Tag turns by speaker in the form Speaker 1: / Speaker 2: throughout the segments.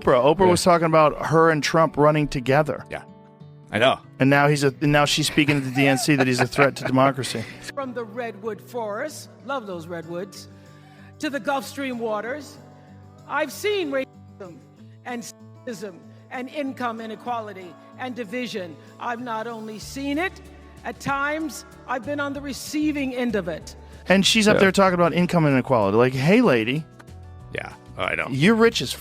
Speaker 1: Oprah was talking about her and Trump running together.
Speaker 2: Yeah, I know.
Speaker 1: And now she's speaking to the DNC that he's a threat to democracy.
Speaker 3: From the redwood forests, love those redwoods, to the Gulf Stream waters, I've seen racism and sexism and income inequality and division. I've not only seen it, at times I've been on the receiving end of it.
Speaker 1: And she's up there talking about income inequality. Like, hey, lady.
Speaker 2: Yeah, I know.
Speaker 1: You're rich as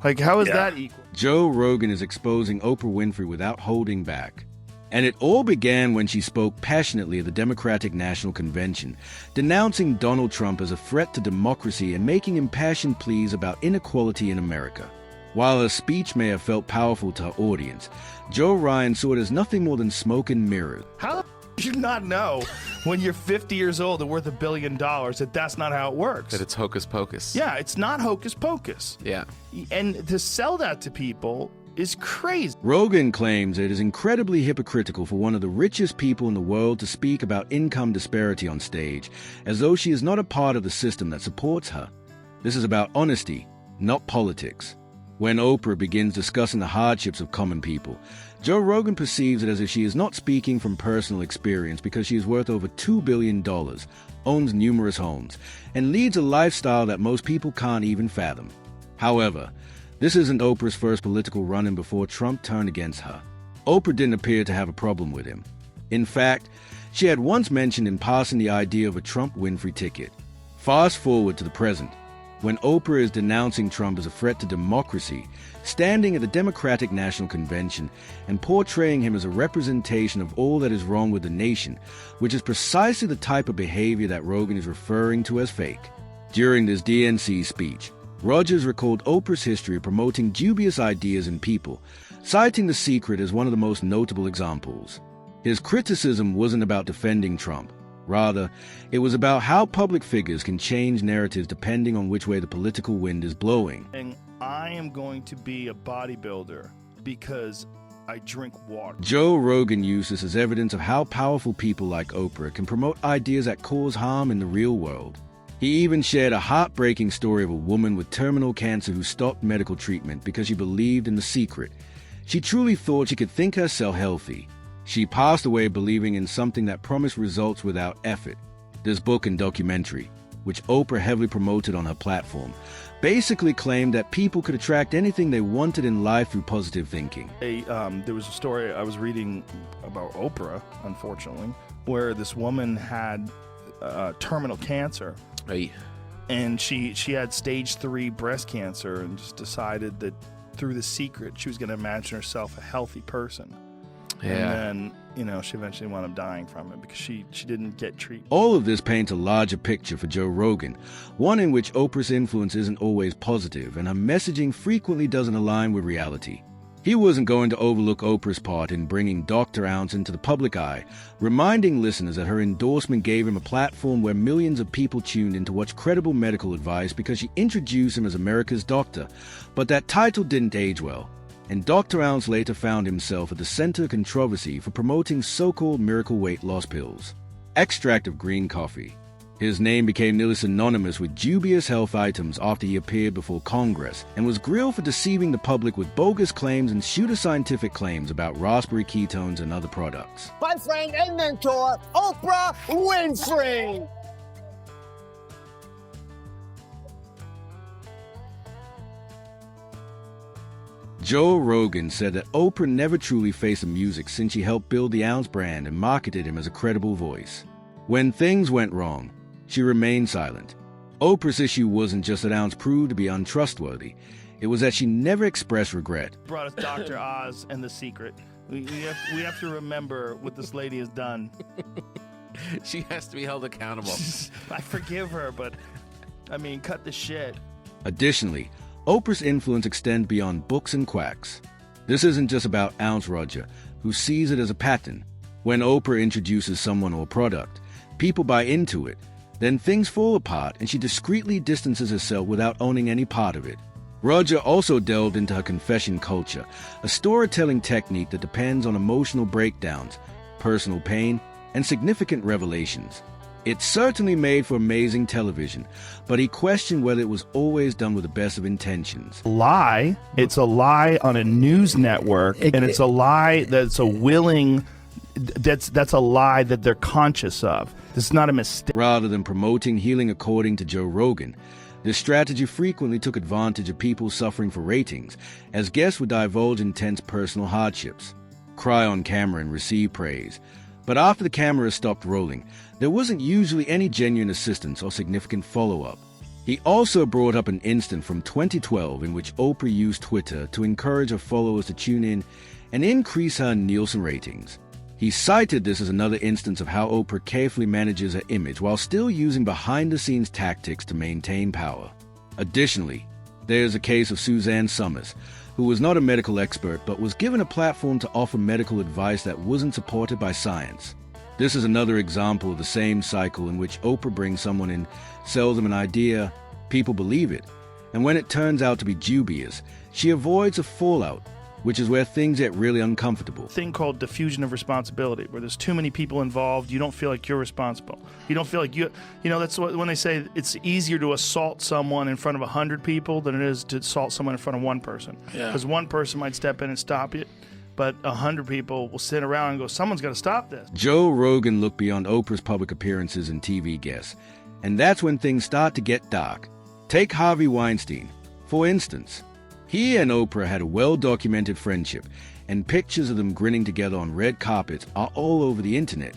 Speaker 1: Like, how is that equal?
Speaker 4: Joe Rogan is exposing Oprah Winfrey without holding back. And it all began when she spoke passionately at the Democratic National Convention, denouncing Donald Trump as a threat to democracy and making impassioned pleas about inequality in America. While her speech may have felt powerful to her audience, Joe Ryan saw it as nothing more than smoke and mirrors.
Speaker 1: How the do you not know when you're 50 years old and worth $1 billion that that's not how it works?
Speaker 5: That it's hocus pocus.
Speaker 1: Yeah, it's not hocus pocus.
Speaker 5: Yeah.
Speaker 1: And to sell that to people is crazy.
Speaker 4: Rogan claims it is incredibly hypocritical for one of the richest people in the world to speak about income disparity on stage, as though she is not a part of the system that supports her. This is about honesty, not politics. When Oprah begins discussing the hardships of common people, Joe Rogan perceives it as if she is not speaking from personal experience because she is worth over $2 billion, owns numerous homes, and leads a lifestyle that most people can't even fathom. However, this isn't Oprah's first political run-in before Trump turned against her. Oprah didn't appear to have a problem with him. In fact, she had once mentioned in passing the idea of a Trump-Winfrey ticket. Fast forward to the present, when Oprah is denouncing Trump as a threat to democracy, standing at the Democratic National Convention and portraying him as a representation of all that is wrong with the nation, which is precisely the type of behavior that Rogan is referring to as fake. During this DNC speech, Rogers recalled Oprah's history of promoting dubious ideas in people, citing The Secret as one of the most notable examples. His criticism wasn't about defending Trump. Rather, it was about how public figures can change narratives depending on which way the political wind is blowing.
Speaker 1: And I am going to be a bodybuilder because I drink water.
Speaker 4: Joe Rogan used this as evidence of how powerful people like Oprah can promote ideas that cause harm in the real world. He even shared a heartbreaking story of a woman with terminal cancer who stopped medical treatment because she believed in The Secret. She truly thought she could think herself healthy. She passed away believing in something that promised results without effort. This book and documentary, which Oprah heavily promoted on her platform, basically claimed that people could attract anything they wanted in life through positive thinking.
Speaker 1: There was a story I was reading about Oprah, unfortunately, where this woman had terminal cancer.
Speaker 5: Hey.
Speaker 1: And she had stage 3 breast cancer and just decided that through The Secret she was going to imagine herself a healthy person.
Speaker 5: Yeah.
Speaker 1: And then, she eventually wound up dying from it because she didn't get treatment.
Speaker 4: All of this paints a larger picture for Joe Rogan, one in which Oprah's influence isn't always positive and her messaging frequently doesn't align with reality. He wasn't going to overlook Oprah's part in bringing Dr. Ounce into the public eye, reminding listeners that her endorsement gave him a platform where millions of people tuned in to watch credible medical advice because she introduced him as America's doctor. But that title didn't age well, and Dr. Ounce later found himself at the center of controversy for promoting so-called miracle weight loss pills. Extract of green coffee. His name became nearly synonymous with dubious health items after he appeared before Congress and was grilled for deceiving the public with bogus claims and pseudoscientific claims about raspberry ketones and other products.
Speaker 6: My friend and mentor, Oprah Winfrey.
Speaker 4: Joe Rogan said that Oprah never truly faced the music since she helped build the Ounce brand and marketed him as a credible voice. When things went wrong, she remained silent. Oprah's issue wasn't just that Ounce proved to be untrustworthy, it was that she never expressed regret.
Speaker 1: Brought us Dr. Oz and The Secret. We have to remember what this lady has done.
Speaker 5: She has to be held accountable.
Speaker 1: I forgive her, but, cut the shit.
Speaker 4: Additionally, Oprah's influence extends beyond books and quacks. This isn't just about Ounce Roger, who sees it as a pattern. When Oprah introduces someone or product, people buy into it. Then things fall apart and she discreetly distances herself without owning any part of it. Roger also delved into her confession culture, a storytelling technique that depends on emotional breakdowns, personal pain, and significant revelations. It certainly made for amazing television, but he questioned whether it was always done with the best of intentions.
Speaker 1: Lie. It's a lie on a news network, and it's a lie that's a willing. That's a lie that they're conscious of. This is not a mistake.
Speaker 4: Rather than promoting healing according to Joe Rogan, this strategy frequently took advantage of people suffering for ratings, as guests would divulge intense personal hardships, cry on camera and receive praise. But after the camera stopped rolling, there wasn't usually any genuine assistance or significant follow-up. He also brought up an incident from 2012 in which Oprah used Twitter to encourage her followers to tune in and increase her Nielsen ratings. He cited this as another instance of how Oprah carefully manages her image while still using behind-the-scenes tactics to maintain power. Additionally, there's a case of Suzanne Summers, who was not a medical expert but was given a platform to offer medical advice that wasn't supported by science. This is another example of the same cycle in which Oprah brings someone in, sells them an idea, people believe it, and when it turns out to be dubious, she avoids a fallout, which is where things get really uncomfortable.
Speaker 1: Thing called diffusion of responsibility, where there's too many people involved, you don't feel like you're responsible. You don't feel like that's what, when they say it's easier to assault someone in front of 100 people than it is to assault someone in front of one person. Because one person might step in and stop it, but 100 people will sit around and go, someone's got to stop this.
Speaker 4: Joe Rogan looked beyond Oprah's public appearances and TV guests, and that's when things start to get dark. Take Harvey Weinstein, for instance. He and Oprah had a well-documented friendship, and pictures of them grinning together on red carpets are all over the internet.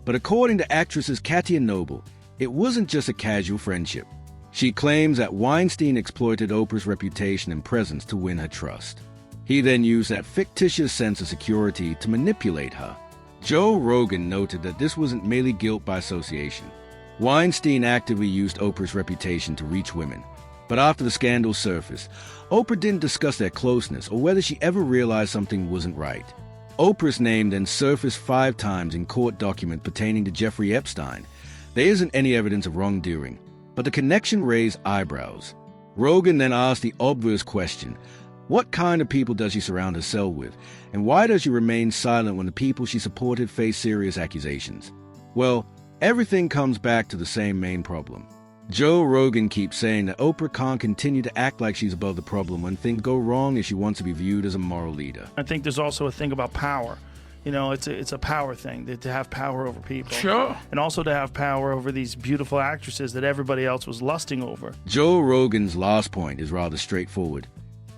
Speaker 4: But according to actresses Katia Noble, it wasn't just a casual friendship. She claims that Weinstein exploited Oprah's reputation and presence to win her trust. He then used that fictitious sense of security to manipulate her. Joe Rogan noted that this wasn't merely guilt by association. Weinstein actively used Oprah's reputation to reach women. But after the scandal surfaced, Oprah didn't discuss their closeness or whether she ever realized something wasn't right. Oprah's name then surfaced 5 times in court documents pertaining to Jeffrey Epstein. There isn't any evidence of wrongdoing, but the connection raised eyebrows. Rogan then asked the obvious question, what kind of people does she surround herself with, and why does she remain silent when the people she supported face serious accusations? Well, everything comes back to the same main problem. Joe Rogan keeps saying that Oprah can't continue to act like she's above the problem when things go wrong if she wants to be viewed as a moral leader.
Speaker 1: I think there's also a thing about power. It's a power thing, to have power over people.
Speaker 5: Sure.
Speaker 1: And also to have power over these beautiful actresses that everybody else was lusting over.
Speaker 4: Joe Rogan's last point is rather straightforward.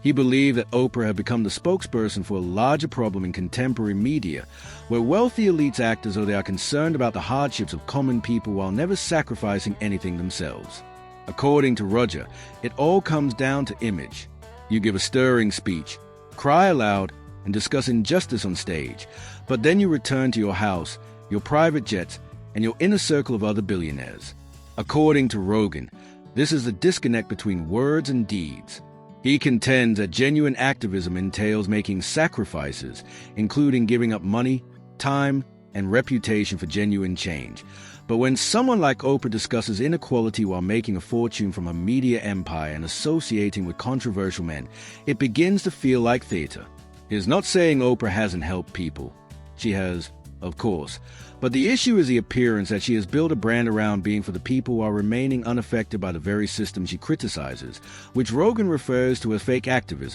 Speaker 4: He believed that Oprah had become the spokesperson for a larger problem in contemporary media, where wealthy elites act as though they are concerned about the hardships of common people while never sacrificing anything themselves. According to Roger, it all comes down to image. You give a stirring speech, cry aloud, and discuss injustice on stage, but then you return to your house, your private jets, and your inner circle of other billionaires. According to Rogan, this is the disconnect between words and deeds. He contends that genuine activism entails making sacrifices, including giving up money, time, and reputation for genuine change. But when someone like Oprah discusses inequality while making a fortune from a media empire and associating with controversial men, it begins to feel like theater. He is not saying Oprah hasn't helped people. She has, of course. But the issue is the appearance that she has built a brand around being for the people while remaining unaffected by the very system she criticizes, which Rogan refers to as fake activism.